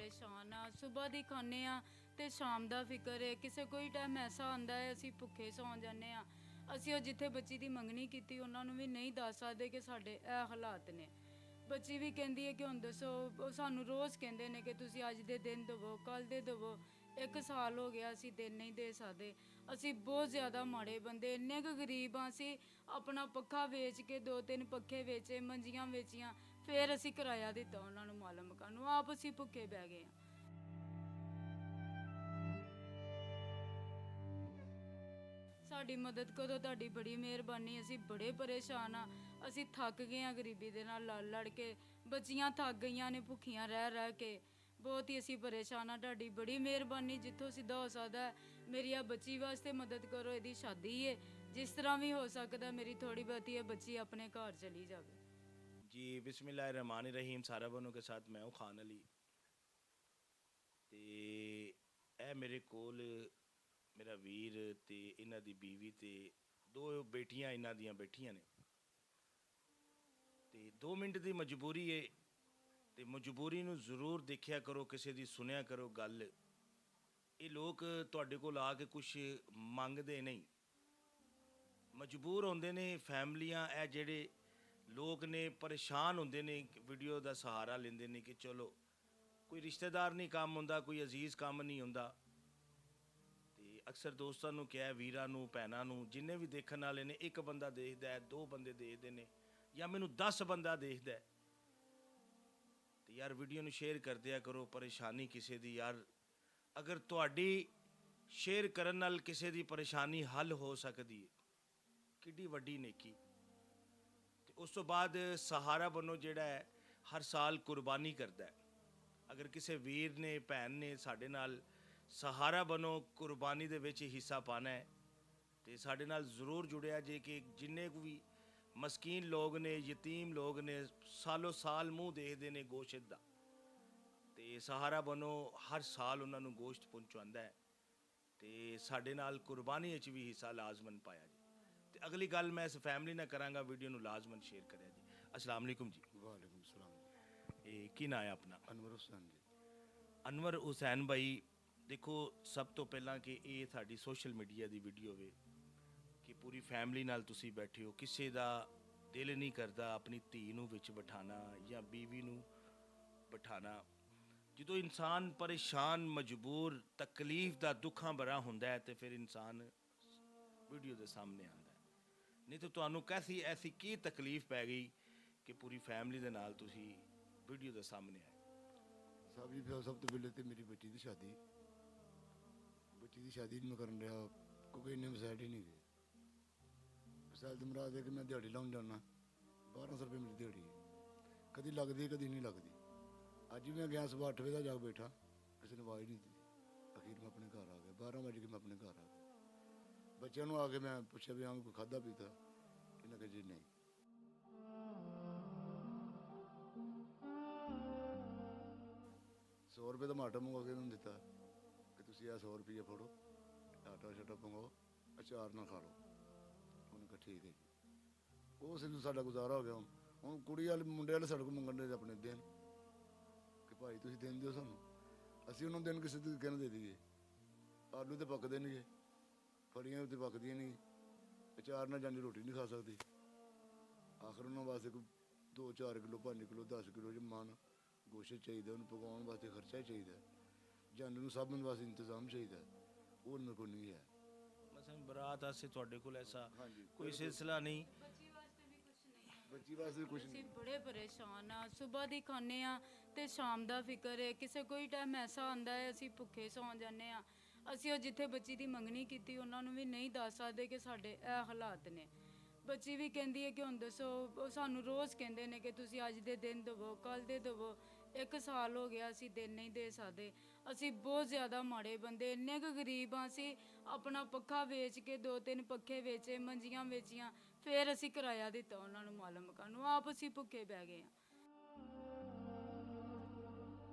परेशान हाँ। सुबह दी खाने ते शाम दा फिकर है। किसे कोई टाइम ऐसा आंदा है असी भुखे सौ जाने असी वो जिथे बच्ची दी मंगनी कीती उन्होंने भी नहीं दस सकते कि साडे ए हालात ने। बच्ची भी कहती है कि हुण दसो, सानू रोज़ कहते हैं कि तुसी अज दे दिन दवो, कल दे दवो। एक साल हो गया असी दिन नहीं दे सकते। असी बहुत ज़्यादा माड़े बंदे, इन्ने क गरीब हाँ। असी अपना पक्खा वेच के 2-3 पक्खे वेचे, मंजियां वेचियां, फिर असी किराया दिता उन्होंने माला मकान नूं। आप असी भुखे बह गए हाँ। साडी मदद करो, तुहाडी बड़ी मेहरबानी। असी बड़े परेशान हाँ। असी थक गए हाँ गरीबी दे नाल लड़ लड़ के। बच्चियां थक गईयां ने भुखियां रह रह के। बहुत ही असी परेशान हाँ। तुहाडी बड़ी मेहरबानी, जिथों सिद्धा हो सकदा है मेरी आ बच्ची वास्ते मदद करो। इहदी शादी है, जिस तरह भी हो सकदा मेरी थोड़ी बहुती ये बच्ची अपने घर चली जावे। जी बिस्मिल्लाहिर्रहमानिर्रहीम। सारा बनों के साथ मैं हूँ खान अली। ते ए मेरे कोल मेरा वीर ते इन्हां दी बीवी ते दो बेटियां इन्हां दियां बैठियां ने। ते 2 मिनट दी मजबूरी है ते मजबूरी नूं जरूर देखिया करो, किसी दी सुनिया करो गल। ये लोग तुहाडे कोल आ के कुछ मंगदे नहीं, मजबूर होंदे ने। फैमिलियां ए जेड़े लोग ने परेशान होंदे ने, वीडियो दा सहारा लेंदे ने कि चलो कोई रिश्तेदार नहीं काम होंदा, कोई अजीज़ काम नहीं होंदा। ते अक्सर दोस्तां नूं क्या, वीरां नूं, भैणां नूं, जिन्ने भी देखण वाले ने, एक बंदा देखदा है, 2 बंदे देखदे ने, या मैनूं 10 बंदा देखदा है। ते यार वीडियो नूं शेयर कर दिया करो। परेशानी किसी दी यार, अगर तुहाडी शेयर करन नाल किसी दी परेशानी हल हो सकदी है, किड्डी वड्डी नेकी। ते उस तो बाद सहारा बनो जेड़ा है हर साल कुर्बानी करदा है। अगर किसी वीर ने, भैन ने साढ़े नाल सहारा बनो कुर्बानी दे विच हिस्सा पाना है तो साढ़े नाल ज़रूर जुड़िया जे कि जिन्ने भी मस्कीन लोग ने, यतीम लोग ने, सालों साल मूँह देखते ने गोश्त दा, ते सहारा बनो हर साल उन्हां नूं गोश्त पहुँचांदा है ते साढ़े नाल कुर्बानी विच भी हिस्सा लाजमन पाया जी। ते अगली गल मैं इस फैमिली नाल करांगा, वीडियो नूं लाजमन शेयर करें जी। अस्सलाम वालेकुम जी। वालेकुम सलाम जी। की नाम है अपना? अनवर हुसैन जी। अनवर हुसैन भाई, देखो सब तो पहला कि ये साडी सोशल मीडिया की वीडियो वे कि पूरी फैमिली नाल तुसी बैठे हो, किसी का दिल नहीं करता अपनी धी नूं विच बिठाना या बीवी नूं बिठाना। जो इंसान परेशान, मजबूर, तकलीफ दा दुखां भरा हुंदा है तो फिर इंसान वीडियो के सामने आता है। नहीं तो तुहानूं कैसी ऐसी की तकलीफ पै गई कि पूरी फैमिली दे नाल तुसी वीडियो के सामने आए? साहब जी फिर सब तो पहले तो मेरी बच्ची की शादी नहीं मैं करन रहा, क्योंकि इन्ने वसैल ही नहीं गए। वसैल तो मराद है कि मैं दिहाड़ी लाउन जाना, 1200 रुपये मेरी दिहाड़ी है, कभी लगती कभी नहीं लगती। अज भी मैं गया सुबह 8 बजे का जाग बैठा, किसी ने आवाज़ नहीं दी। अखीर मैं अपने घर आ गया, 12 बजे के मैं अपने घर आ गया। बच्चों आके मैं पूछा भी हाँ कोई खादा पीता, इन्हें कहा जी नहीं। ₹100 का मैं आटा मंगवा के उन्होंने दिता कि तुम यह 100 रुपये फड़ो, आटा शाटा मंगाओ, अचार ना खा लो। उन्होंने कहा ठीक है जी। उस दिन साडा गुजारा हो गया। हूँ कुड़ी वाले मुंडे वाले साढ़े को मंगन दे अपने दिन कि भाई तुम दिन दो सानू, असी उन्होंने दिन किसी तरीके दे दीए। आलू तो पकते नहीं, फलियां तो पकदियां नहीं, अचार ना जानी रोटी नहीं खा सकती। आखिर उन्होंने वास्ते कोई 2-4 किलो, 5 किलो, 10 किलो जमान गोश्त चाहिए, उन्हें पकाने वास्ते खर्चा चाहिए, जाने में साबन वास्ते इंतजाम चाहिए, वो मेरे को नहीं है। मसलन बरात आसे तुहाडे कोल ऐसा हाँ जी, कोई सिलसिला नहीं? बच्ची वास्ते भी कुछ नहीं है। बच्ची वास्ते कुछ ਅਸੀਂ नहीं। बड़े परेशान हाँ। सुबह दी खाने ते शाम दा फिकर है। किसे कोई टाइम ऐसा आंदा है असी भुखे सौ जाने असी वो जिथे बच्ची दी मंगनी कीती उन्होंने भी नहीं दस सकते कि साडे ए हालात ने। बच्ची भी कहती है कि हुण दसो, सानू रोज़ कहते हैं कि तुसी अज दे दिन दवो, कल दे दवो। एक साल हो गया असी दिन नहीं दे सकते। असी बहुत ज़्यादा माड़े बंदे, इन्ने क गरीब हाँ। असी अपना पक्खा वेच के 2-3 पक्खे वेचे, मंजियां वेचियां, फिर असी किराया दिता उन्होंने माला मकान नूं। आप असी भुखे बह गए हाँ।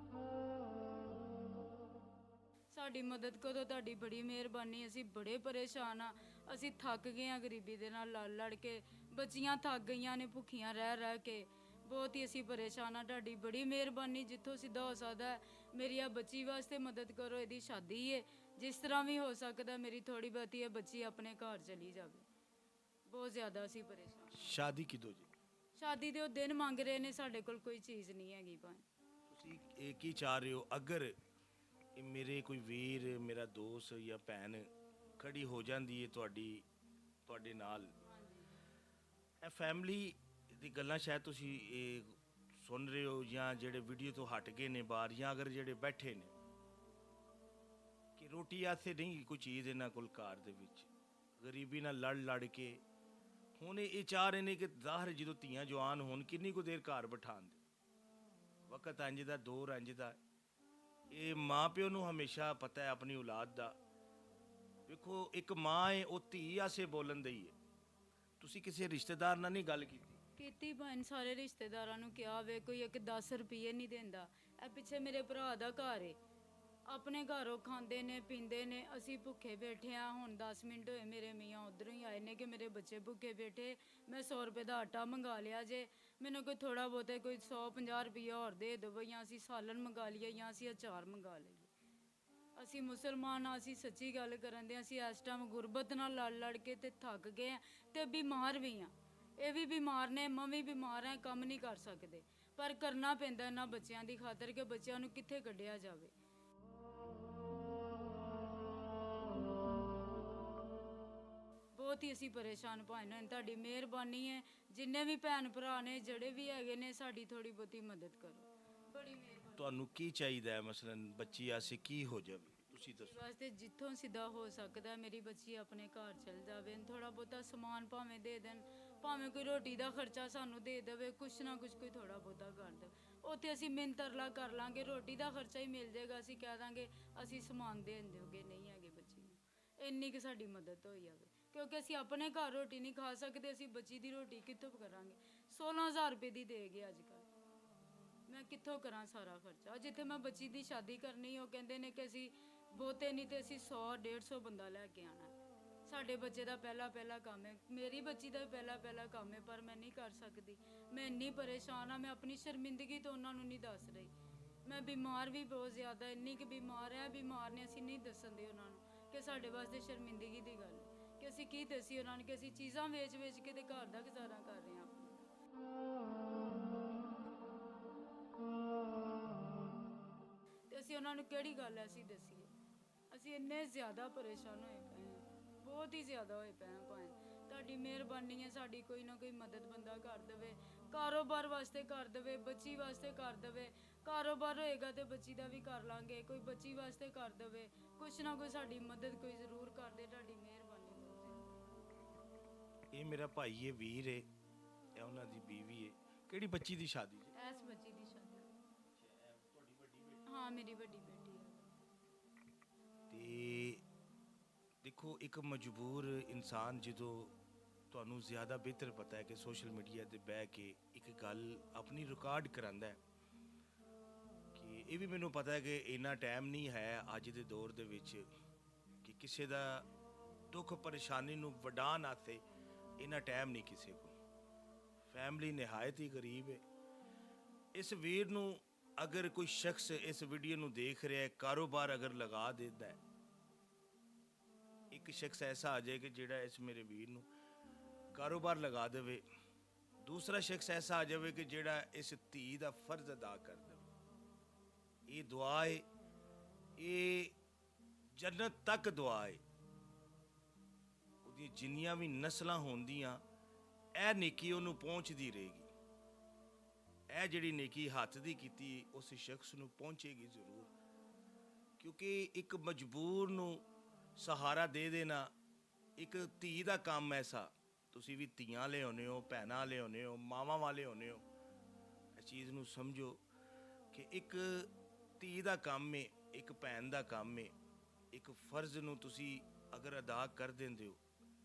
साडी मदद करो, तुहाडी बड़ी मेहरबानी। असी बड़े परेशान हाँ। असी थक गए हाँ गरीबी दे नाल लड़ लड़ के। बच्चियां थक गईयां ने भुखियां रह रह के। ਬਹੁਤ ਹੀ ਅਸੀਂ ਪਰੇਸ਼ਾਨ ਆ। ਤੁਹਾਡੀ ਬੜੀ ਮਿਹਰਬਾਨੀ, ਜਿੱਥੋਂ ਸਿੱਧਾ ਹੋ ਸਕਦਾ ਹੈ ਮੇਰੀ ਆ ਬੱਚੀ ਵਾਸਤੇ ਮਦਦ ਕਰੋ। ਇਹਦੀ ਸ਼ਾਦੀ ਹੈ, ਜਿਸ ਤਰ੍ਹਾਂ ਵੀ ਹੋ ਸਕਦਾ ਮੇਰੀ ਥੋੜੀ ਬਹੁਤੀ ਇਹ ਬੱਚੀ ਆਪਣੇ ਘਰ ਚਲੀ ਜਾਵੇ। ਬਹੁਤ ਜ਼ਿਆਦਾ ਅਸੀਂ ਪਰੇਸ਼ਾਨ। ਸ਼ਾਦੀ ਕਿਦੋਂ ਜੀ? ਸ਼ਾਦੀ ਦੇ ਉਹ ਦਿਨ ਮੰਗ ਰਹੇ ਨੇ, ਸਾਡੇ ਕੋਲ ਕੋਈ ਚੀਜ਼ ਨਹੀਂ ਹੈਗੀ ਭਾਈ। ਤੁਸੀਂ ਇਹ ਕੀ ਚਾਹ ਰਹੇ ਹੋ? ਅਗਰ ਇਹ ਮੇਰੇ ਕੋਈ ਵੀਰ, ਮੇਰਾ ਦੋਸਤ ਜਾਂ ਭੈਣ ਖੜੀ ਹੋ ਜਾਂਦੀ ਹੈ ਤੁਹਾਡੇ ਨਾਲ, ਇਹ ਫੈਮਿਲੀ ਦੀ ਗੱਲਾਂ ਸ਼ਾਇਦ ਤੁਸੀਂ ਇਹ ਸੁਣ ਰਹੇ ਹੋ, ਜਾਂ ਜਿਹੜੇ ਵੀਡੀਓ ਤੋਂ ਹਟ ਗਏ ਨੇ ਬਾਹਰ, ਜਾਂ ਅਗਰ ਜਿਹੜੇ ਬੈਠੇ ਨੇ ਕਿ ਰੋਟੀ ਆਸੇ ਨਹੀਂ ਕੋਈ ਚੀਜ਼ ਇਹਨਾਂ ਕੋਲ ਘਰ ਦੇ ਵਿੱਚ, ਗਰੀਬੀ ਨਾਲ ਲੜ ਕੇ ਹੁਣ ਇਹ ਚਾਹ ਰਹੇ ਨੇ ਕਿ ਜ਼ਾਹਰ ਜਦੋਂ ਧੀਆਂ ਜਵਾਨ ਹੋਣ ਕਿੰਨੀ ਕੁ ਦੇਰ ਘਰ ਬਿਠਾਉਣ ਦੇ, ਵਕਤ ਇੰਝ ਦਾ, ਦੌਰ ਇੰਝ ਦਾ। ਇਹ ਮਾਂ ਪਿਓ ਨੂੰ ਹਮੇਸ਼ਾ ਪਤਾ ਹੈ ਆਪਣੀ ਔਲਾਦ ਦਾ। ਵੇਖੋ ਇੱਕ ਮਾਂ ਹੈ, ਉਹ ਧੀ ਆਸੇ ਬੋਲਣ ਦੀ ਹੈ। ਤੁਸੀਂ ਕਿਸੇ ਰਿਸ਼ਤੇਦਾਰ ਨਾਲ ਨਹੀਂ ਗੱਲ ਕੀਤੀ? ਭਾਈ ਸਾਰੇ ਰਿਸ਼ਤੇਦਾਰਾਂ ਨੂੰ ਕਿਹਾ ਵੇ, ਕੋਈ ਇੱਕ 10 ਰੁਪਏ ਨਹੀਂ ਦਿੰਦਾ। ਇਹ ਪਿੱਛੇ ਮੇਰੇ ਭਰਾ ਦਾ ਘਰ ਏ, ਆਪਣੇ ਘਰੋਂ ਖਾਂਦੇ ਨੇ ਪੀਂਦੇ ਨੇ, ਅਸੀਂ ਭੁੱਖੇ ਬੈਠੇ ਆ। ਹੁਣ 10 ਮਿੰਟ ਹੋਏ ਮੇਰੇ ਮੀਆਂ ਉਧਰੋਂ ਹੀ ਆਏ ਨੇ ਕਿ ਮੇਰੇ ਬੱਚੇ ਭੁੱਖੇ ਬੈਠੇ, ਮੈਂ 100 ਰੁਪਏ ਦਾ ਆਟਾ ਮੰਗਾ ਲਿਆ ਜੇ, ਮੈਨੂੰ ਕੋਈ ਥੋੜਾ ਬਹੁਤਾ ਕੋਈ 150 ਰੁਪਏ ਹੋਰ ਦੇ ਦਿਓ, ਜਾਂ ਅਸੀਂ ਸਾਲਨ ਮੰਗਾ ਲਈਏ ਜਾਂ ਅਸੀਂ ਅਚਾਰ ਮੰਗਾ ਲਈਏ। ਅਸੀਂ ਮੁਸਲਮਾਨ ਆ, ਅਸੀਂ ਸੱਚੀ ਗੱਲ ਕਰਨ ਦੇ। ਅਸੀਂ ਇਸ ਟਾਈਮ ਗੁਰਬਤ ਨਾਲ ਲੜ ਕੇ ਤੇ ਥੱਕ ਗਏ ਆ ਤੇ ਬਿਮਾਰ ਵੀ ਆ। ਇਹ ਵੀ ਬਿਮਾਰ ਨੇ, ਮੈਂ ਵੀ ਬਿਮਾਰ ਆ, ਕੰਮ ਨਹੀਂ ਕਰ ਸਕਦੇ, ਪਰ ਕਰਨਾ ਪੈਂਦਾ ਇਹਨਾਂ ਬੱਚਿਆਂ ਦੀ ਖਾਤਰ ਕਿ ਬੱਚਿਆਂ ਨੂੰ ਕਿੱਥੇ ਕੱਢਿਆ ਜਾਵੇ। ਬਹੁਤ ਹੀ ਅਸੀਂ ਪਰੇਸ਼ਾਨ ਭਾਈ ਨੇ। ਤੁਹਾਡੀ ਮਿਹਰਬਾਨੀ ਹੈ, ਜਿੰਨੇ ਵੀ ਭੈਣ ਭਰਾ ਨੇ ਜਿਹੜੇ ਵੀ ਹੈਗੇ ਨੇ, ਸਾਡੀ ਥੋੜੀ ਬਹੁਤੀ ਮਦਦ ਕਰੋ, ਬੜੀ ਮਿਹਰਬਾਨੀ। ਤੁਹਾਨੂੰ ਕੀ ਚਾਹੀਦਾ ਹੈ? ਮਸਲਨ ਬੱਚੀ ਆਸੇ ਕੀ ਹੋ ਜਾਵੇ, ਤੁਸੀਂ ਦੱਸੋ। ਵਾਸਤੇ ਜਿੱਥੋਂ ਸਿੱਧਾ ਹੋ ਸਕਦਾ ਮੇਰੀ ਬੱਚੀ ਆਪਣੇ ਘਰ ਚਲ ਜਾਵੇ, ਥੋੜਾ ਬਹੁਤਾ ਸਮਾਨ ਭਾਵੇਂ ਦੇ ਦੇਣ, ਭਾਵੇਂ ਕੋਈ ਰੋਟੀ ਦਾ ਖਰਚਾ ਸਾਨੂੰ ਦੇ ਦੇਵੇ, ਕੁਛ ਨਾ ਕੁਛ ਕੋਈ ਥੋੜਾ ਬਹੁਤਾ ਕਰ ਦੇ। ਉੱਥੇ ਅਸੀਂ ਮਿਹਨਤ ਤਰਲਾ ਕਰ ਲਾਂਗੇ, ਰੋਟੀ ਦਾ ਖਰਚਾ ਹੀ ਮਿਲ ਜਾਏਗਾ। ਅਸੀਂ ਕਹਿ ਦਾਂਗੇ ਅਸੀਂ ਸਮਾਨ ਦੇਣ ਦਿਓਗੇ, ਨਹੀਂ ਹੈਗੇ ਬੱਚੀ ਨੂੰ, ਇੰਨੀ ਕਿ ਸਾਡੀ ਮਦਦ ਹੋਈ ਜਾਵੇ। ਕਿਉਂਕਿ ਅਸੀਂ ਆਪਣੇ ਘਰ ਰੋਟੀ ਨਹੀਂ ਖਾ ਸਕਦੇ, ਅਸੀਂ ਬੱਚੀ ਦੀ ਰੋਟੀ ਕਿੱਥੋਂ ਕਰਾਂਗੇ? 16,000 ਰੁਪਏ ਦੀ ਦੇ ਗਏ ਅੱਜ ਕੱਲ੍ਹ, ਮੈਂ ਕਿੱਥੋਂ ਕਰਾਂ ਸਾਰਾ ਖਰਚਾ? ਜਿੱਥੇ ਮੈਂ ਬੱਚੀ ਦੀ ਸ਼ਾਦੀ ਕਰਨੀ, ਉਹ ਕਹਿੰਦੇ ਨੇ ਕਿ ਅਸੀਂ ਬਹੁਤੇ ਨਹੀਂ ਤੇ ਅਸੀਂ 100-150 ਬੰਦਾ ਲੈ ਕੇ ਆਣਾ। ਸਾਡੇ ਬੱਚੇ ਦਾ ਪਹਿਲਾ ਕੰਮ ਹੈ, ਮੇਰੀ ਬੱਚੀ ਦਾ ਵੀ ਪਹਿਲਾ ਕੰਮ ਹੈ, ਪਰ ਮੈਂ ਨਹੀਂ ਕਰ ਸਕਦੀ। ਮੈਂ ਇੰਨੀ ਪਰੇਸ਼ਾਨ ਆ, ਮੈਂ ਆਪਣੀ ਸ਼ਰਮਿੰਦਗੀ ਤੋਂ ਉਹਨਾਂ ਨੂੰ ਨਹੀਂ ਦੱਸ ਰਹੀ। ਮੈਂ ਬਿਮਾਰ ਵੀ ਬਹੁਤ ਜ਼ਿਆਦਾ, ਇੰਨੀ ਕਿ ਬਿਮਾਰ ਨੇ, ਅਸੀਂ ਨਹੀਂ ਦੱਸਣ ਦੇ ਉਹਨਾਂ ਨੂੰ ਕਿ ਸਾਡੇ ਵਾਸਤੇ ਸ਼ਰਮਿੰਦਗੀ ਦੀ ਗੱਲ ਹੈ ਕਿ ਅਸੀਂ ਕੀ ਦੱਸੀਏ ਉਹਨਾਂ ਨੂੰ ਕਿ ਅਸੀਂ ਚੀਜ਼ਾਂ ਵੇਚ ਕੇ ਤੇ ਘਰ ਦਾ ਗੁਜ਼ਾਰਾ ਕਰ ਰਹੇ ਹਾਂ ਆਪਣਾ। ਤੇ ਅਸੀਂ ਉਹਨਾਂ ਨੂੰ ਕਿਹੜੀ ਗੱਲ ਐਸੀ ਦੱਸੀਏ? ਅਸੀਂ ਇੰਨੇ ਜ਼ਿਆਦਾ ਪਰੇਸ਼ਾਨ ਹੋਏ ਪਏ ਹਾਂ, ਬਹੁਤ ਹੀ ਜ਼ਿਆਦਾ ਹੋਏ ਪਏ ਹਾਂ ਭਾਵੇਂ। ਤੁਹਾਡੀ ਮਿਹਰਬਾਨੀ ਹੈ, ਸਾਡੀ ਕੋਈ ਨਾ ਕੋਈ ਮਦਦ ਬੰਦਾ ਕਰ ਦੇਵੇ, ਕਾਰੋਬਾਰ ਵਾਸਤੇ ਕਰ ਦੇਵੇ, ਬੱਚੀ ਵਾਸਤੇ ਕਰ ਦੇਵੇ। ਕਾਰੋਬਾਰ ਹੋਏਗਾ ਤੇ ਬੱਚੀ ਦਾ ਵੀ ਕਰ ਲਾਂਗੇ, ਕੋਈ ਬੱਚੀ ਵਾਸਤੇ ਕਰ ਦੇਵੇ, ਕੁਛ ਨਾ ਕੋਈ ਸਾਡੀ ਮਦਦ ਕੋਈ ਜ਼ਰੂਰ ਕਰ ਦੇ। ਤੁਹਾਡੀ ਮਿਹਰਬਾਨੀ ਬਹੁਤ ਜ਼ਿਆਦਾ। ਇਹ ਮੇਰਾ ਭਾਈ ਹੈ, ਵੀਰ ਹੈ, ਇਹ ਉਹਨਾਂ ਦੀ ਬੀਵੀ ਹੈ। ਕਿਹੜੀ ਬੱਚੀ ਦੀ ਸ਼ਾਦੀ ਜੀ? ਐਸ ਬੱਚੀ ਦੀ ਸ਼ਾਦੀ। ਹਾਂ, ਮੇਰੀ ਵੱਡੀ ਬੇਟੀ ਹੈ। ਤੇ ਦੇਖੋ, ਇੱਕ ਮਜਬੂਰ ਇਨਸਾਨ ਜਦੋਂ ਤੁਹਾਨੂੰ ਜ਼ਿਆਦਾ ਬਿਹਤਰ ਪਤਾ ਹੈ ਕਿ ਸੋਸ਼ਲ ਮੀਡੀਆ ਤੇ ਬਹਿ ਕੇ ਇੱਕ ਗੱਲ ਆਪਣੀ ਰਿਕਾਰਡ ਕਰਾਂਦਾ ਹੈ, ਕਿ ਇਹ ਵੀ ਮੈਨੂੰ ਪਤਾ ਹੈ ਕਿ ਇੰਨਾ ਟਾਈਮ ਨਹੀਂ ਹੈ ਅੱਜ ਦੇ ਦੌਰ ਦੇ ਵਿੱਚ ਕਿ ਕਿਸੇ ਦਾ ਦੁੱਖ ਪਰੇਸ਼ਾਨੀ ਨੂੰ ਵਡਾਉਣ ਆਤੇ ਇੰਨਾ ਟਾਈਮ ਨਹੀਂ ਕਿਸੇ ਕੋਲ। ਫੈਮਿਲੀ ਨਿਹਾਇਤ ਹੀ ਗਰੀਬ ਹੈ। ਇਸ ਵੀਰ ਨੂੰ ਅਗਰ ਕੋਈ ਸ਼ਖਸ ਇਸ ਵੀਡੀਓ ਨੂੰ ਦੇਖ ਰਿਹਾ ਹੈ, ਕਾਰੋਬਾਰ ਅਗਰ ਲਗਾ ਦਿੰਦਾ ਹੈ, ਇੱਕ ਸ਼ਖਸ ਐਸਾ ਆ ਜਾਏ ਕਿ ਜਿਹੜਾ ਇਸ ਮੇਰੇ ਵੀਰ ਨੂੰ ਕਾਰੋਬਾਰ ਲਗਾ ਦੇਵੇ, ਦੂਸਰਾ ਸ਼ਖਸ ਐਸਾ ਆ ਜਾਵੇ ਕਿ ਜਿਹੜਾ ਇਸ ਧੀ ਦਾ ਫਰਜ਼ ਅਦਾ ਕਰ ਦੇਵੇ, ਇਹ ਦੁਆ ਹੈ, ਇਹ ਜੰਨਤ ਤੱਕ ਦੁਆ ਹੈ। ਉਹਦੀਆਂ ਜਿੰਨੀਆਂ ਵੀ ਨਸਲਾਂ ਹੁੰਦੀਆਂ, ਇਹ ਨੇਕੀ ਉਹਨੂੰ ਪਹੁੰਚਦੀ ਰਹੇਗੀ। ਇਹ ਜਿਹੜੀ ਨੇਕੀ ਹੱਥ ਦੀ ਕੀਤੀ ਉਸ ਸ਼ਖਸ ਨੂੰ ਪਹੁੰਚੇਗੀ ਜ਼ਰੂਰ, ਕਿਉਂਕਿ ਇੱਕ ਮਜਬੂਰ ਨੂੰ ਸਹਾਰਾ ਦੇ ਦੇਣਾ ਇੱਕ ਧੀ ਦਾ ਕੰਮ ਐਸਾ। ਤੁਸੀਂ ਵੀ ਧੀਆਂ ਲਿਆਉਂਦੇ ਹੋ, ਭੈਣਾਂ ਲਿਆਉਂਦੇ ਹੋ, ਮਾਵਾਂ ਵਾਲੇ ਹੁੰਦੇ ਹੋ, ਇਸ ਚੀਜ਼ ਨੂੰ ਸਮਝੋ ਕਿ ਇੱਕ ਧੀ ਦਾ ਕੰਮ ਹੈ, ਇੱਕ ਭੈਣ ਦਾ ਕੰਮ ਹੈ। ਇੱਕ ਫਰਜ਼ ਨੂੰ ਤੁਸੀਂ ਅਗਰ ਅਦਾ ਕਰ ਦਿੰਦੇ ਹੋ,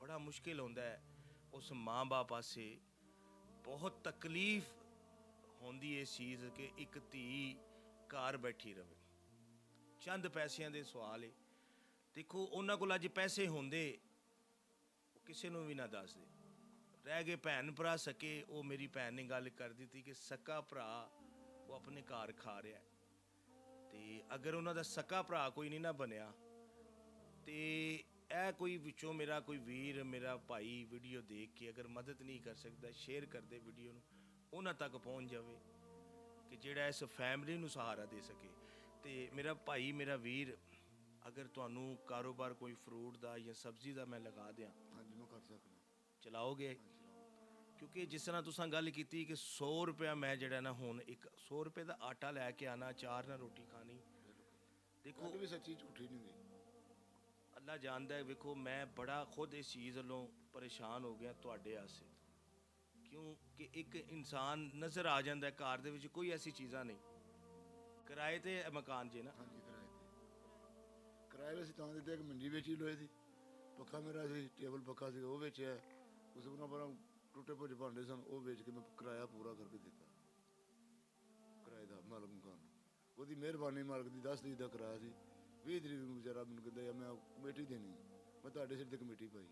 ਬੜਾ ਮੁਸ਼ਕਿਲ ਹੁੰਦਾ ਹੈ ਉਸ ਮਾਂ ਬਾਪ ਪਾਸੇ। ਬਹੁਤ ਤਕਲੀਫ ਹੁੰਦੀ ਇਸ ਚੀਜ਼ ਕਿ ਇੱਕ ਧੀ ਘਰ ਬੈਠੀ ਰਵੇ। ਚੰਦ ਪੈਸਿਆਂ ਦੇ ਸਵਾਲ ਹੈ। ਦੇਖੋ, ਉਹਨਾਂ ਕੋਲ ਅੱਜ ਪੈਸੇ ਹੁੰਦੇ ਉਹ ਕਿਸੇ ਨੂੰ ਵੀ ਨਾ ਦੱਸਦੇ, ਰਹਿ ਗਏ ਭੈਣ ਭਰਾ ਸਕੇ, ਉਹ ਮੇਰੀ ਭੈਣ ਨੇ ਗੱਲ ਕਰ ਦਿੱਤੀ ਕਿ ਸਕਾ ਭਰਾ ਉਹ ਆਪਣੇ ਘਰ ਖਾ ਰਿਹਾ ਹੈ। ਤੇ ਅਗਰ ਉਹਨਾਂ ਦਾ ਸਕਾ ਭਰਾ ਕੋਈ ਨਹੀਂ ਨਾ ਬਣਿਆ, ਤੇ ਇਹ ਕੋਈ ਵਿੱਚੋਂ ਮੇਰਾ ਕੋਈ ਵੀਰ, ਮੇਰਾ ਭਾਈ ਵੀਡੀਓ ਦੇਖ ਕੇ ਅਗਰ ਮਦਦ ਨਹੀਂ ਕਰ ਸਕਦਾ, ਸ਼ੇਅਰ ਕਰਦੇ ਵੀਡੀਓ ਨੂੰ, ਉਹਨਾਂ ਤੱਕ ਪਹੁੰਚ ਜਾਵੇ ਕਿ ਜਿਹੜਾ ਇਸ ਫੈਮਿਲੀ ਨੂੰ ਸਹਾਰਾ ਦੇ ਸਕੇ। ਤੇ ਮੇਰਾ ਭਾਈ, ਮੇਰਾ ਵੀਰ, ਅਗਰ ਤੁਹਾਨੂੰ ਕਾਰੋਬਾਰ ਕੋਈ ਫਰੂਟ ਦਾ ਜਾਂ ਸਬਜ਼ੀ ਦਾ ਮੈਂ ਲਗਾ ਦਿਆਂ, ਹਾਂਜੀ ਮੈਂ ਕਰ ਸਕਦਾ। ਚਲਾਓਗੇ? ਕਿਉਂਕਿ ਜਿਸ ਤਰ੍ਹਾਂ ਤੁਸੀਂ ਗੱਲ ਕੀਤੀ ਕਿ 100 ਰੁਪਇਆ ਮੈਂ ਜਿਹੜਾ ਨਾ ਹੁਣ ਇੱਕ 100 ਰੁਪਏ ਦਾ ਆਟਾ ਲੈ ਕੇ ਆਣਾ, ਚਾਰ ਨਾਲ ਰੋਟੀ ਖਾਣੀ, ਦੇਖੋ ਗੱਲ ਵੀ ਸੱਚੀ ਝੂਠੀ ਨਹੀਂ ਹੁੰਦੀ। ਅੱਲਾ ਜਾਣਦਾ ਹੈ। ਵੇਖੋ ਮੈਂ ਬੜਾ ਖੁਦ ਇਸ ਚੀਜ਼ ਵੱਲੋਂ ਪਰੇਸ਼ਾਨ ਹੋ ਗਿਆ ਤੁਹਾਡੇ ਆਸੇ, ਕਿਉਂਕਿ ਇੱਕ ਇਨਸਾਨ ਨਜ਼ਰ ਆ ਜਾਂਦਾ ਹੈ ਘਰ ਦੇ ਵਿੱਚ ਕੋਈ ਐਸੀ ਚੀਜ਼ਾਂ ਨਹੀਂ, ਕਿਰਾਏ ਤੇ ਮਕਾਨ ਜੇ ਨਾ। ਹਾਂਜੀ ਕਿਰਾਏ ਤੇ, ਕਿਰਾਏ ਵੀ ਅਸੀਂ ਤਾਂ ਦਿੱਤੇ ਕਿ ਮੰਜੀ ਵੇਚੀ ਲੋਏ ਸੀ। ਪੱਖਾ ਮੇਰਾ ਸੀ, ਟੇਬਲ ਪੱਖਾ ਸੀ, ਉਹ ਵੇਚਿਆ। ਉਸ ਤੋਂ ਬਾਅਦ ਟੁੱਟੇ ਭੱਜ ਭਾਂਡੇ ਸਨ, ਉਹ ਵੇਚ ਕੇ ਮੈਂ ਕਿਰਾਇਆ ਪੂਰਾ ਕਰਕੇ ਦਿੱਤਾ। ਕਿਰਾਏ ਦਾ ਮਾਲਕ ਮਕਾਨ ਨੂੰ, ਉਹਦੀ ਮਿਹਰਬਾਨੀ ਮਾਲਕ ਦੀ। 10 ਤਰੀਕ ਦਾ ਕਿਰਾਇਆ ਸੀ, 20 ਤਰੀਕ ਨੂੰ ਵਿਚਾਰਾ ਮੈਨੂੰ ਕਹਿੰਦਾ ਯਾਰ ਮੈਂ ਕਮੇਟੀ ਦੇਣੀ, ਮੈਂ ਤੁਹਾਡੇ ਸਿਰ ਤੇ ਕਮੇਟੀ ਪਾਈ,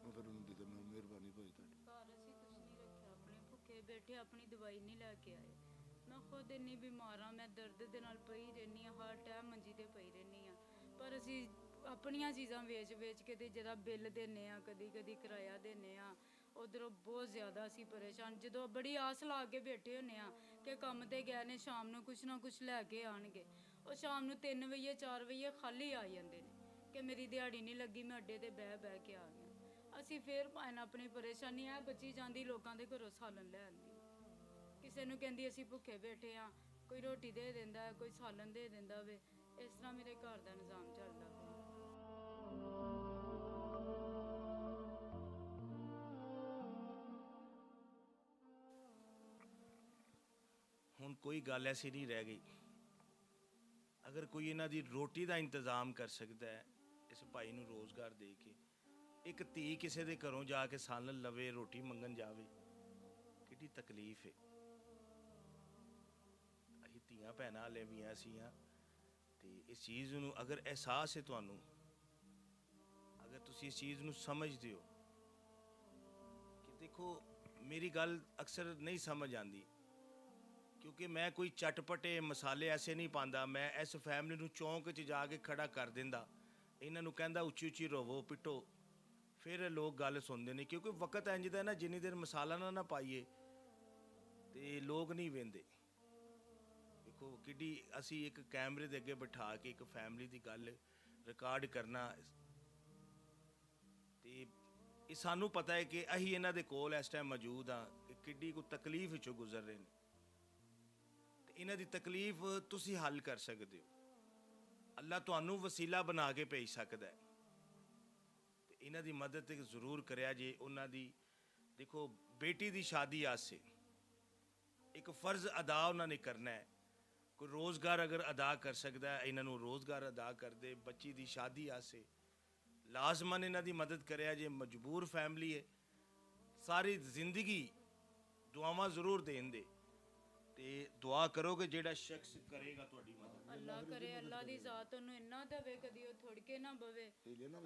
ਮੈਂ ਫਿਰ ਉਹਨੂੰ ਦਿੱਤਾ। ਮੈਂ ਮਿਹਰਬਾਨੀ ਭਾਈ ਤੁਹਾਡੀ। ਘਰ ਅਸੀਂ ਕੁਛ ਨਹੀਂ ਰੱਖਿਆ, ਆਪਣੇ ਭੁੱਖੇ ਬੈਠੇ ਆਪਣੀ ਦਵਾਈ ਨਹੀਂ ਲੈ ਕੇ ਆਏ। ਮੈਂ ਖੁਦ ਇੰਨੀ ਬਿਮਾਰ ਹਾਂ, ਮੈਂ ਦਰਦ ਦੇ ਨਾਲ ਪਈ ਰਹਿੰਦੀ ਹਾਂ, ਹਰ ਟਾਈਮ ਮੰਜੀ ਤੇ ਪਈ ਰਹਿੰਦੀ ਹਾਂ। ਪਰ ਅਸੀਂ ਆਪਣੀਆਂ ਚੀਜ਼ਾਂ ਵੇਚ ਵੇਚ ਕੇ ਤੇ ਜਿਹਦਾ ਬਿੱਲ ਦਿੰਦੇ ਹਾਂ, ਕਦੀ ਕਦੀ ਕਿਰਾਇਆ ਦਿੰਦੇ ਹਾਂ, ਉਧਰੋਂ ਬਹੁਤ ਜ਼ਿਆਦਾ ਅਸੀਂ ਪਰੇਸ਼ਾਨ। ਜਦੋਂ ਬੜੀ ਆਸ ਲਾ ਕੇ ਬੈਠੇ ਹੁੰਦੇ ਹਾਂ ਕਿ ਕੰਮ ਤੇ ਗਏ ਨੇ, ਸ਼ਾਮ ਨੂੰ ਕੁਛ ਨਾ ਕੁਛ ਲੈ ਕੇ ਆਣਗੇ, ਉਹ ਸ਼ਾਮ ਨੂੰ 3 ਵਜੇ 4 ਵਜੇ ਖਾਲੀ ਆ ਜਾਂਦੇ ਨੇ ਕਿ ਮੇਰੀ ਦਿਹਾੜੀ ਨਹੀਂ ਲੱਗੀ, ਮੈਂ ਅੱਡੇ ਤੇ ਬਹਿ ਬਹਿ ਕੇ ਆ ਗਿਆ। ਅਸੀਂ ਫੇਰ ਭਾਵੇਂ ਆਪਣੀ ਪਰੇਸ਼ਾਨੀ ਆ ਬਚੀ ਜਾਂਦੀ, ਲੋਕਾਂ ਦੇ ਘਰੋਂ ਸਾਲਨ ਲੈ ਆਂਦੀ, ਕਿਸੇ ਨੂੰ ਕਹਿੰਦੀ ਅਸੀਂ ਭੁੱਖੇ ਬੈਠੇ ਆ, ਕੋਈ ਰੋਟੀ ਦੇ ਦਿੰਦਾ, ਕੋਈ ਸਾਲਨ ਦੇ ਦਿੰਦਾ ਵੇ। ਇਸ ਤਰ੍ਹਾਂ ਮੇਰੇ ਘਰ ਦਾ ਨਿਜ਼ਾਮ ਚੱਲਦਾ ਪਿਆ। ਹੁਣ ਕੋਈ ਗੱਲ ਐਸੀ ਨਹੀਂ ਰਹਿ ਗਈ, ਅਗਰ ਕੋਈ ਇਹਨਾਂ ਦੀ ਰੋਟੀ ਦਾ ਇੰਤਜ਼ਾਮ ਕਰ ਸਕਦਾ ਹੈ, ਇਸ ਭਾਈ ਨੂੰ ਰੋਜ਼ਗਾਰ ਦੇ ਕੇ, ਇੱਕ ਧੀ ਕਿਸੇ ਦੇ ਘਰੋਂ ਜਾ ਕੇ ਸਾਲਨ ਲਵੇ, ਰੋਟੀ ਮੰਗਣ ਜਾਵੇ, ਕਿੰਨੀ ਤਕਲੀਫ ਹੈ। ਅਸੀਂ ਧੀਆਂ ਭੈਣਾਂ ਵਾਲੇ ਵੀ ਅਸੀਂ ਹਾਂ, ਤੇ ਇਸ ਚੀਜ਼ ਨੂੰ ਅਗਰ ਅਹਿਸਾਸ ਹੈ ਤੁਹਾਨੂੰ, ਅਗਰ ਤੁਸੀਂ ਇਸ ਚੀਜ਼ ਨੂੰ ਸਮਝਦੇ ਹੋ ਕਿ ਦੇਖੋ ਮੇਰੀ ਗੱਲ ਅਕਸਰ ਨਹੀਂ ਸਮਝ ਆਉਂਦੀ, ਕਿਉਂਕਿ ਮੈਂ ਕੋਈ ਚਟਪਟੇ ਮਸਾਲੇ ਐਸੇ ਨਹੀਂ ਪਾਉਂਦਾ। ਮੈਂ ਇਸ ਫੈਮਿਲੀ ਨੂੰ ਚੌਂਕ 'ਚ ਜਾ ਕੇ ਖੜਾ ਕਰ ਦਿੰਦਾ, ਇਹਨਾਂ ਨੂੰ ਕਹਿੰਦਾ ਉੱਚੀ ਉੱਚੀ ਰੋਵੋ ਪਿੱਟੋ, ਫਿਰ ਲੋਕ ਗੱਲ ਸੁਣਦੇ ਨੇ। ਕਿਉਂਕਿ ਵਕਤ ਇੰਝ ਦਾ ਨਾ, ਜਿੰਨੀ ਦੇਰ ਮਸਾਲਾ ਨਾ ਪਾਈਏ ਤੇ ਲੋਕ ਨਹੀਂ ਵਹਿੰਦੇ। ਦੇਖੋ ਕਿੱਡੀ ਅਸੀਂ ਇੱਕ ਕੈਮਰੇ ਦੇ ਅੱਗੇ ਬਿਠਾ ਕੇ ਇੱਕ ਫੈਮਿਲੀ ਦੀ ਗੱਲ ਰਿਕਾਰਡ ਕਰਨਾ, ਤੇ ਇਹ ਸਾਨੂੰ ਪਤਾ ਹੈ ਕਿ ਅਸੀਂ ਇਹਨਾਂ ਦੇ ਕੋਲ ਇਸ ਟਾਈਮ ਮੌਜੂਦ ਹਾਂ, ਕਿ ਕਿੱਡੀ ਕੋਈ ਤਕਲੀਫ ਵਿੱਚੋਂ ਗੁਜ਼ਰ ਰਹੇ ਨੇ, ਤੇ ਇਹਨਾਂ ਦੀ ਤਕਲੀਫ ਤੁਸੀਂ ਹੱਲ ਕਰ ਸਕਦੇ ਹੋ। ਅੱਲਾ ਤੁਹਾਨੂੰ ਵਸੀਲਾ ਬਣਾ ਕੇ ਭੇਜ ਸਕਦਾ ਹੈ, ਤੇ ਇਹਨਾਂ ਦੀ ਮਦਦ ਤੇ ਜ਼ਰੂਰ ਕਰਿਆ ਜੇ। ਉਹਨਾਂ ਦੀ ਦੇਖੋ ਬੇਟੀ ਦੀ ਸ਼ਾਦੀ ਆਸੇ ਇੱਕ ਫਰਜ਼ ਅਦਾ ਉਹਨਾਂ ਨੇ ਕਰਨਾ ਹੈ। ਕੋਈ ਰੋਜ਼ਗਾਰ ਅਗਰ ਅਦਾ ਕਰ ਸਕਦਾ, ਇਹਨਾਂ ਨੂੰ ਰੋਜ਼ਗਾਰ ਅਦਾ ਕਰਦੇ। ਬੱਚੀ ਦੀ ਸ਼ਾਦੀ ਆਸੇ ਲਾਜ਼ਮਨ ਇਹਨਾਂ ਦੀ ਮਦਦ ਕਰਿਆ ਜੇ। ਮਜਬੂਰ ਫੈਮਿਲੀ ਹੈ, ਸਾਰੀ ਜ਼ਿੰਦਗੀ ਦੁਆਵਾਂ ਜ਼ਰੂਰ ਦੇਣ ਦੇ, ਤੇ ਦੁਆ ਕਰੋਗੇ ਜਿਹੜਾ ਸ਼ਖਸ ਕਰੇਗਾ ਤੁਹਾਡੀ ਮਦਦ। ਅੱਲਾ ਕਰੇ ਅੱਲਾ ਦੀ ਜ਼ਾਤ ਉਹਨੂੰ ਇੰਨਾ ਦੇਵੇ ਕਦੀ ਉਹ ਥੁੜ ਕੇ ਨਾ ਬਵੇ।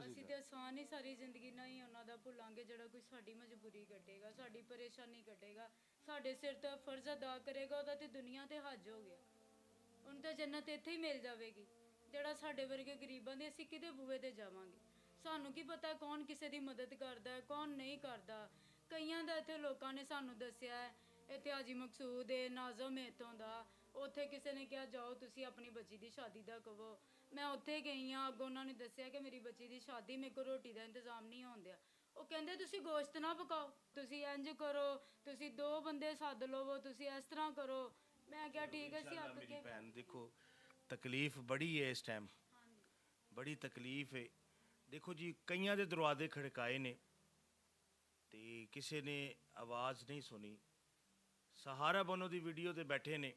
ਅਸੀਂ ਤੇ ਆਸਾਨ ਹੀ ਸਾਰੀ ਜ਼ਿੰਦਗੀ ਨਾਲ ਹੀ ਉਹਨਾਂ ਦਾ ਭੁੱਲਾਂਗੇ ਜਿਹੜਾ ਕੋਈ ਸਾਡੀ ਮਜਬੂਰੀ ਕੱਢੇਗਾ, ਸਾਡੀ ਪਰੇਸ਼ਾਨੀ ਕੱਢੇਗਾ, ਸਾਡੇ ਸਿਰ ਤੋਂ ਫਰਜ਼ ਅਦਾ ਕਰੇਗਾ, ਉਹਦਾ ਤੇ ਦੁਨੀਆ ਤੇ ਹੱਜ ਹੋ ਗਿਆ। ਹੁਣ ਤਾਂ ਜੰਨਤ ਇੱਥੇ ਹੀ ਮਿਲ ਜਾਵੇਗੀ। ਜਿਹੜਾ ਸਾਡੇ ਵਰਗੇ ਗਰੀਬਾਂ ਦੇ, ਅਸੀਂ ਕਿਹਦੇ ਬੂਹੇ ਤੇ ਜਾਵਾਂਗੇ? ਸਾਨੂੰ ਕੀ ਪਤਾ ਕੌਣ ਕਿਸੇ ਦੀ ਮਦਦ ਕਰਦਾ, ਕੌਣ ਨਹੀਂ ਕਰਦਾ। ਕਈਆਂ ਦਾ ਇੱਥੇ ਲੋਕਾਂ ਨੇ ਸਾਨੂੰ ਦੱਸਿਆ ਹੈ, ਇੱਥੇ ਹਾਜੀ ਮਕਸੂਦ ਹੈ, ਨਾਜ਼ਮ ਇੱਥੋਂ ਦਾ, ਉੱਥੇ ਕਿਸੇ ਨੇ ਕਿਹਾ ਜਾਓ ਤੁਸੀਂ ਆਪਣੀ ਬੱਚੀ ਦੀ ਸ਼ਾਦੀ ਦਾ ਕਹੋ। ਮੈਂ ਉੱਥੇ ਗਈ ਹਾਂ, ਅੱਗੋਂ ਉਹਨਾਂ ਨੇ ਦੱਸਿਆ ਕਿ ਮੇਰੀ ਬੱਚੀ ਦੀ ਸ਼ਾਦੀ, ਮੇਰੇ ਕੋਲ ਰੋਟੀ ਦਾ ਇੰਤਜ਼ਾਮ ਨਹੀਂ ਹੋਣ ਦਿਆ। ਉਹ ਕਹਿੰਦੇ ਤੁਸੀਂ ਗੋਸ਼ਤ ਨਾ ਪਕਾਓ, ਤੁਸੀਂ ਇੰਜ ਕਰੋ, ਤੁਸੀਂ 2 ਬੰਦੇ ਸੱਦ ਲਵੋ, ਤੁਸੀਂ ਇਸ ਤਰ੍ਹਾਂ ਕਰੋ। ਮੈਂ ਕਿਹਾ ਠੀਕ ਹੈ, ਅਸੀਂ ਅੱਕ ਮੇਰੀ ਕੇ ਭੈਣ ਦੇਖੋ ਤਕਲੀਫ ਬੜੀ ਹੈ ਇਸ ਟਾਈਮ, ਬੜੀ ਤਕਲੀਫ ਹੈ। ਦੇਖੋ ਜੀ ਕਈਆਂ ਦੇ ਦਰਵਾਜ਼ੇ ਖੜਕਾਏ ਨੇ ਤੇ ਕਿਸੇ ਨੇ ਆਵਾਜ਼ ਨਹੀਂ ਸੁਣੀ। ਸਹਾਰਾ ਬਣੋ ਦੀ ਵੀਡੀਓ ਤੇ ਬੈਠੇ ਨੇ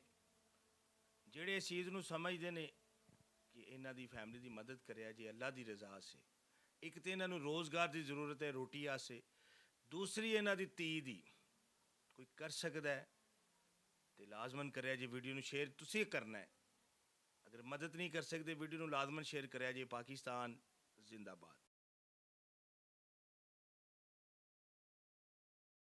ਜਿਹੜੇ ਇਸ ਚੀਜ਼ ਨੂੰ ਸਮਝਦੇ ਨੇ ਕਿ ਇਹਨਾਂ ਦੀ ਫੈਮਿਲੀ ਦੀ ਮਦਦ ਕਰਿਆ ਜੀ ਅੱਲਾ ਦੀ ਰਜ਼ਾ ਸੇ। ਇੱਕ ਤੇ ਇਹਨਾਂ ਨੂੰ ਰੋਜ਼ਗਾਰ ਦੀ ਜ਼ਰੂਰਤ ਹੈ ਰੋਟੀ ਆਸੇ, ਦੂਸਰੀ ਇਹਨਾਂ ਦੀ ਧੀ ਦੀ। ਕੋਈ ਕਰ ਸਕਦਾ ਹੈ ਤੇ ਲਾਜ਼ਮਨ ਕਰਿਆ ਜੀ। ਵੀਡੀਓ ਨੂੰ ਸ਼ੇਅਰ ਤੁਸੀਂ ਕਰਨਾ ਹੈ, ਅਗਰ ਮਦਦ ਨਹੀਂ ਕਰ ਸਕਦੇ ਵੀਡੀਓ ਨੂੰ ਲਾਜ਼ਮਨ ਸ਼ੇਅਰ ਕਰਿਆ ਜੀ। ਪਾਕਿਸਤਾਨ ਜ਼ਿੰਦਾਬਾਦ।